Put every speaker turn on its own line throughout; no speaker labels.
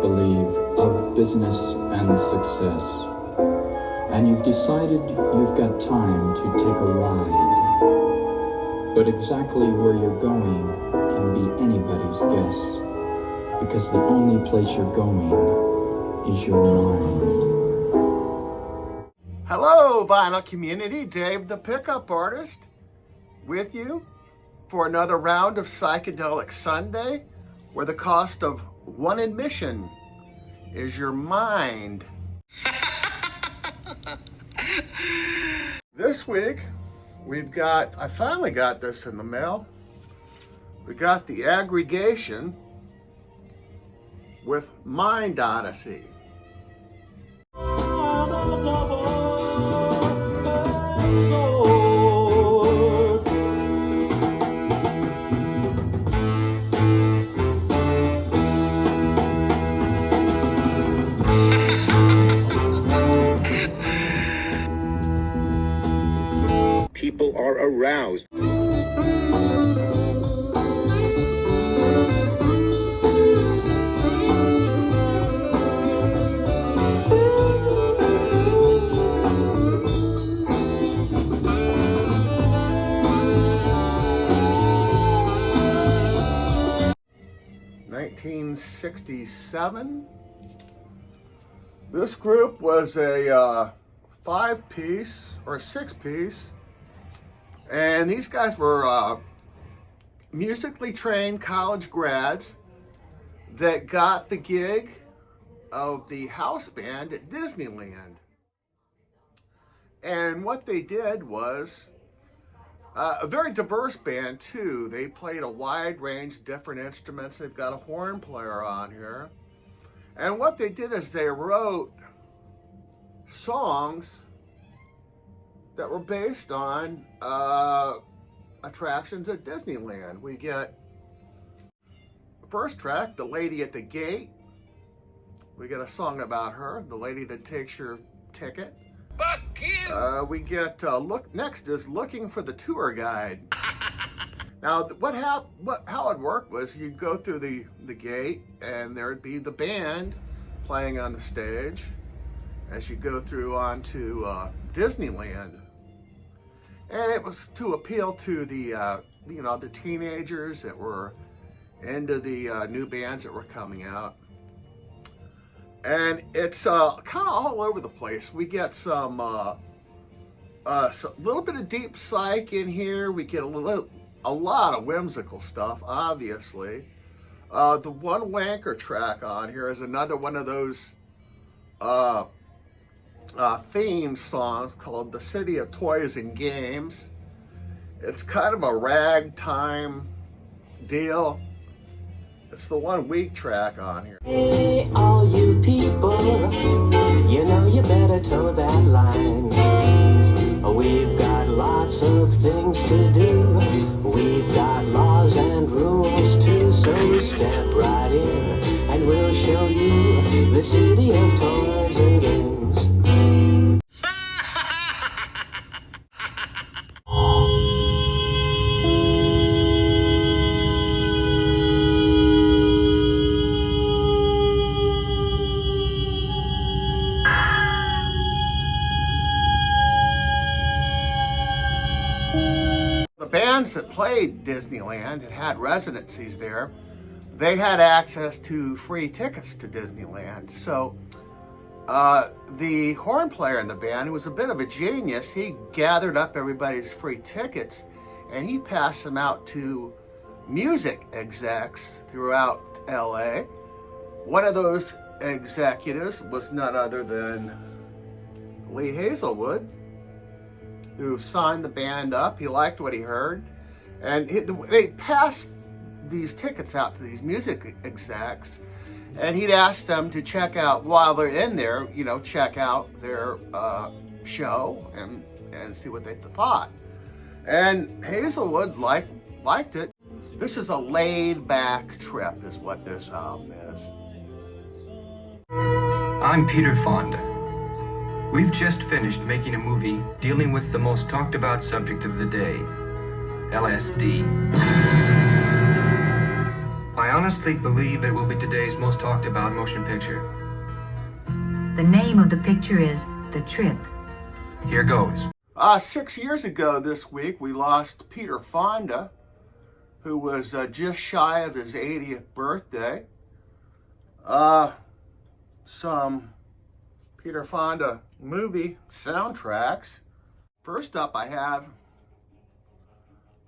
make-believe of business and success. And you've decided you've got time to take a ride. But exactly where you're going can be anybody's guess, because the only place you're going is your mind.
Hello, vinyl community. Dave the Pickup Artist with you for another round of Psychedelic Sunday, where the cost of one admission is your mind. This week, I finally got this in the mail. We got the Aggregation with Mind Odyssey.
People are aroused.
(1967). This group was a 5-piece or 6-piece, and these guys were musically trained college grads that got the gig of the house band at Disneyland. And what they did was a very diverse band too. They played a wide range of different instruments. They've got a horn player on here. And what they did is they wrote songs that were based on attractions at Disneyland. We get the first track, The Lady at the Gate. We get a song about her, the lady that takes your ticket.
Fuck you!
We get next is Looking for the Tour Guide. Now, how it worked was you'd go through the gate, and there'd be the band playing on the stage as you go through onto Disneyland. And it was to appeal to the the teenagers that were into the new bands that were coming out. And it's kind of all over the place. We get some little bit of deep psych in here. We get a lot of whimsical stuff, obviously. The one wanker track on here is another one of those theme songs called The City of Toys and Games. It's kind of a ragtime deal. It's the 1 weak track on here.
Hey, all you people, you know you better toe that line. We've got lots of things to do. We've got laws and rules too, so step right in and we'll show you the city of toys and games.
The bands that played Disneyland and had residencies there, they had access to free tickets to Disneyland. So the horn player in the band, who was a bit of a genius, he gathered up everybody's free tickets and he passed them out to music execs throughout LA. One of those executives was none other than Lee Hazelwood, who signed the band up. He liked what he heard. And they passed these tickets out to these music execs, and he'd ask them to check out, while they're in there, check out their show and see what they thought. And Hazelwood liked it. This is a laid-back trip is what this album is.
I'm Peter Fonda. We've just finished making a movie dealing with the most talked about subject of the day, LSD. My honestly believe it will be today's most talked about motion picture.
The name of the picture is The Trip.
Here goes.
6 years ago this week, we lost Peter Fonda, who was just shy of his 80th birthday. Some Peter Fonda movie soundtracks. First up, I have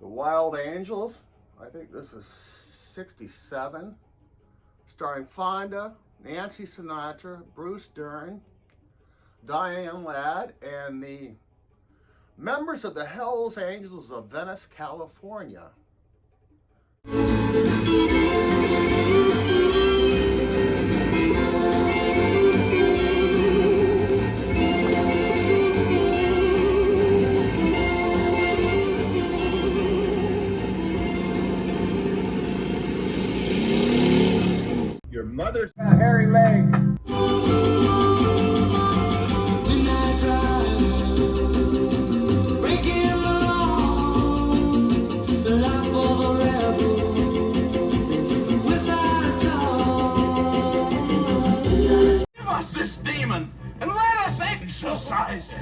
The Wild Angels. I think this is 67. Starring Fonda, Nancy Sinatra, Bruce Dern, Diane Ladd, and the members of the Hells Angels of Venice, California.
Your mother's
hairy legs.
Give us this demon and let us exercise.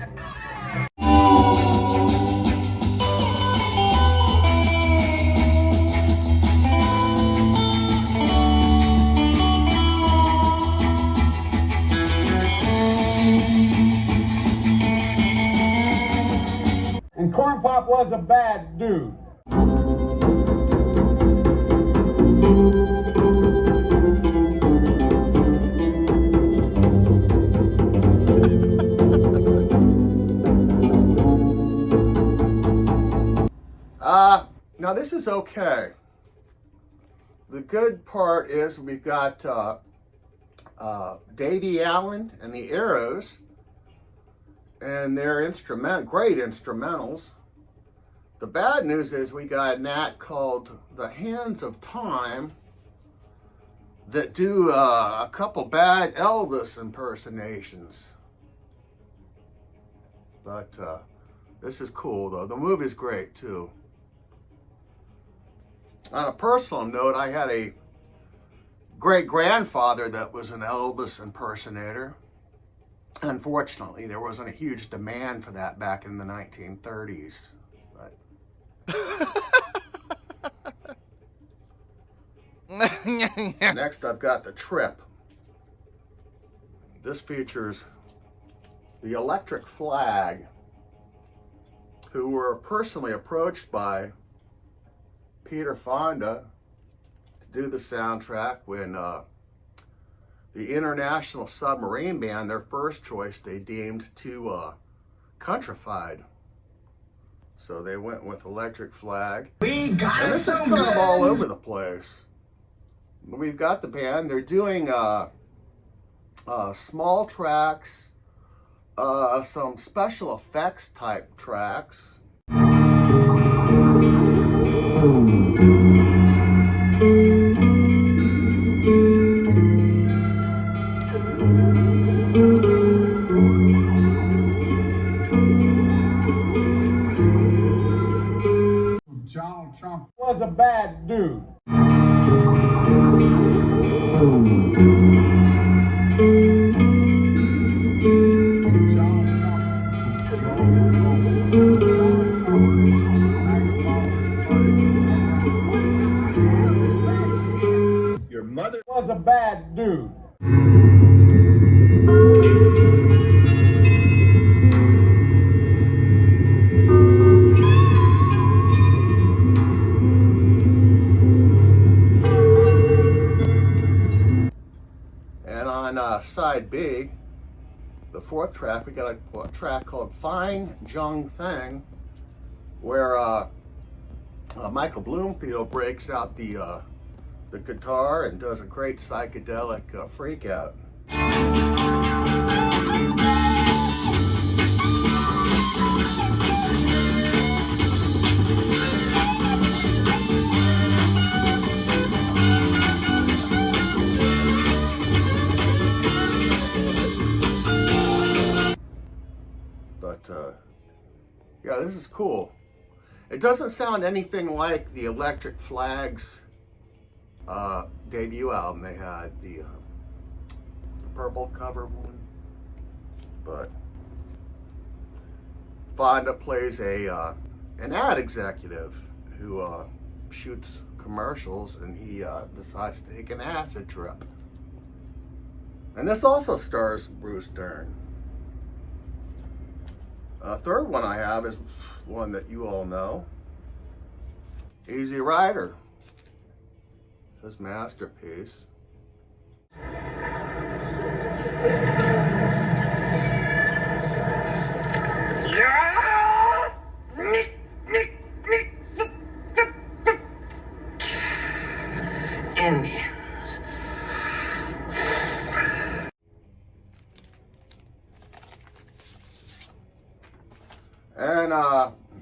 And Corn Pop was a bad dude.
Now this is okay. The good part is we've got Davy Allen and the Arrows, and their great instrumentals. The bad news is we got an act called The Hands of Time that do a couple bad Elvis impersonations. But this is cool though. The movie's great too. On a personal note, I had a great-grandfather that was an Elvis impersonator. Unfortunately, there wasn't a huge demand for that back in the 1930s. But next, I've got The Trip. This features the Electric Flag, who were personally approached by Peter Fonda to do the soundtrack when the International Submarine Band, their first choice, they deemed too countrified. So they went with Electric Flag.
We got
And this is kind of all over the place. We've got the band. They're doing small tracks, some special effects type tracks.
Donald Trump was a bad dude.
your mother
Was a bad dude.
And on side B, the fourth track, we got a track called Fine Jung Thing, where Michael Bloomfield breaks out the guitar and does a great psychedelic freak out. But yeah, this is cool. It doesn't sound anything like the Electric Flag's debut album. They had the purple cover one, but Fonda plays an ad executive who shoots commercials, and he decides to take an acid trip. And this also stars Bruce Dern. Third one I have is one that you all know, Easy Rider, his masterpiece.
Indians.
And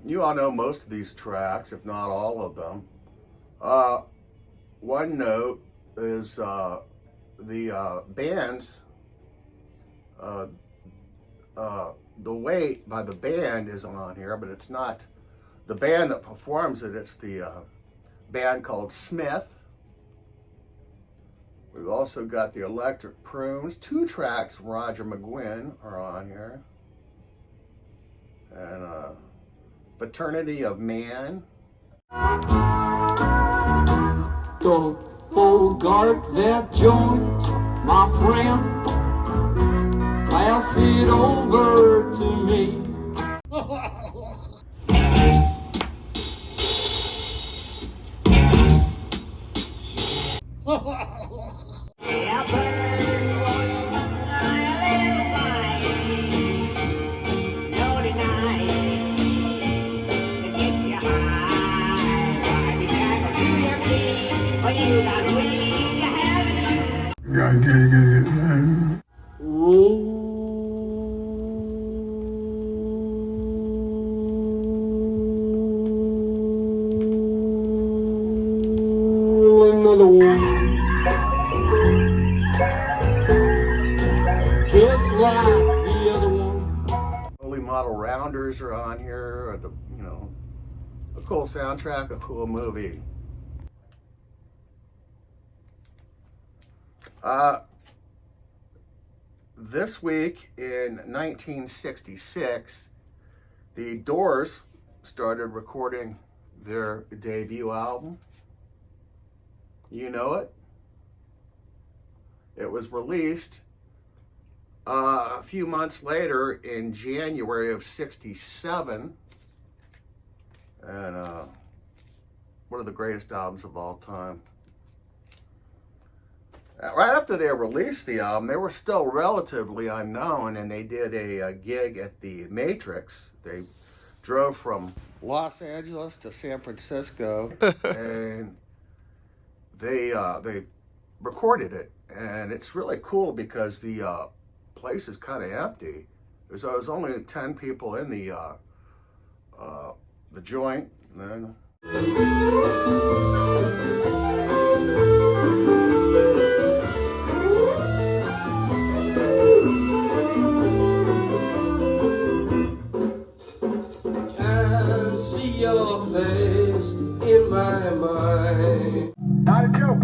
you all know most of these tracks, if not all of them. One note is the band's, the weight by the band is on here, but it's not the band that performs it. It's the band called Smith. We've also got the Electric Prunes. 2 tracks from Roger McGuinn are on here. And Fraternity of Man.
Don't bogart that joint, my friend. Pass it over to me. Another one, just like the other one.
Early model rounders are on here. Or a cool soundtrack, a cool movie. This week in 1966, the Doors started recording their debut album. You Know It. It was released a few months later in January of '67, and one of the greatest albums of all time. Right after they released the album, they were still relatively unknown, and they did a gig at the Matrix. They drove from Los Angeles to San Francisco, and they recorded it. And it's really cool because the place is kind of empty. There's only 10 people in the joint. And
Your face in my mind.
Not a joke.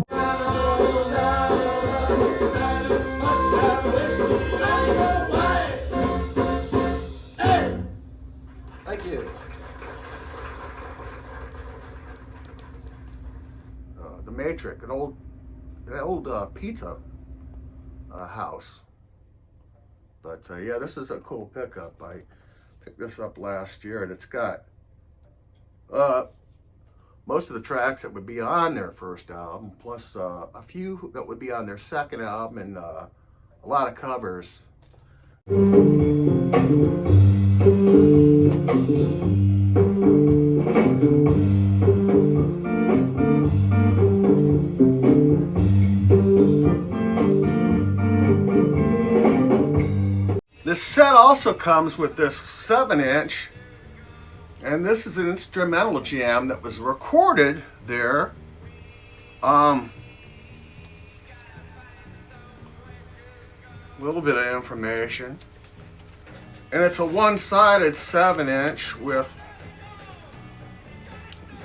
Thank you.
the Matrix, an old pizza house. But yeah, this is a cool pickup. I picked this up last year, and it's got most of the tracks that would be on their first album, plus a few that would be on their second album, and a lot of covers. This set also comes with this 7-inch, and this is an instrumental jam that was recorded there. A little bit of information. And it's a one-sided 7-inch with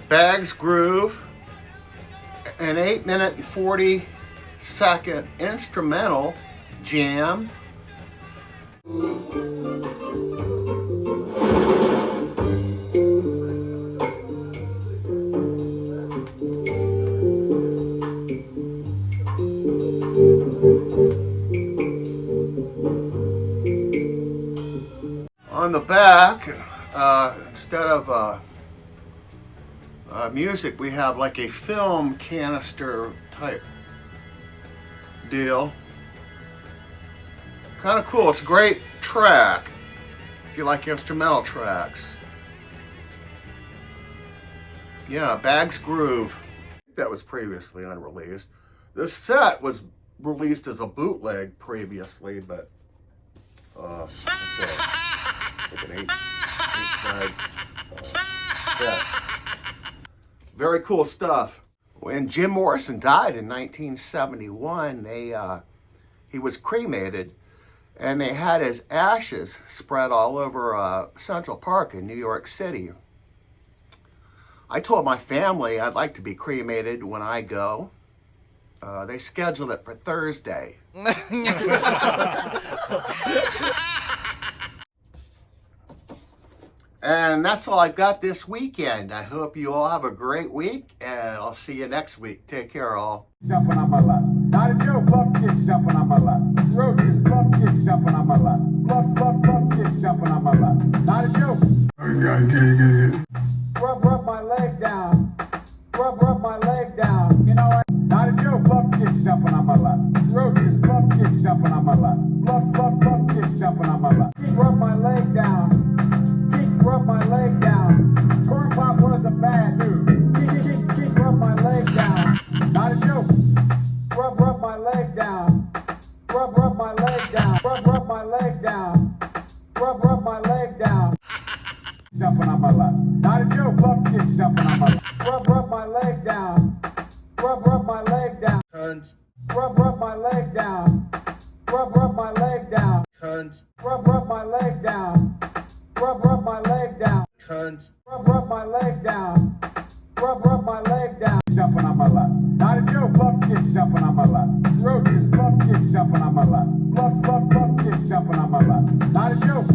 Bag's Groove an 8-minute and 40-second instrumental jam. On the back, instead of music, we have like a film canister type deal. Kind of cool. It's a great track if you like instrumental tracks. Yeah, Bag's Groove. That was previously unreleased. This set was released as a bootleg previously, but it's like an eight-side set. Very cool stuff. When Jim Morrison died in 1971, he was cremated, and they had his ashes spread all over Central Park in New York City. I told my family I'd like to be cremated when I go. They scheduled it for Thursday. And that's all I've got this weekend. I hope you all have a great week, and I'll see you next week. Take care, all.
Jumping on my lap. Not a joke, buck kids jumping on my lap. Roaches, buck kids jumping on my lap. Buck kids jumping on my lap. Not a joke. Rub my leg down. Rub my leg down. You know what? Not a joke, buck kids jumping on my lap. Roaches, buck kids jumping on my lap. Buck kids jumping on my lap. Rub my leg down. Rub my leg down. Corn Pop was a bad dude. Keep rub my leg down. Not a joke. Rub my leg down. Rub my leg down. Rub my leg down. Rub my leg down. Jumping on my lap. Not a joke. Buck kids jumping on my lap. Rub my leg down. Rub my leg down.
Cunt.
Rub my leg down. Rub my leg down.
Cunt.
Rub my leg down. Rub my leg down.
Cunt.
Rub my leg down. Rub my leg down. Jumping on my lap. Not a joke. Buck kids jumping on my lap. Roaches, buck kids jumping on my lap. Buck kids jumping on my lap. Not a joke.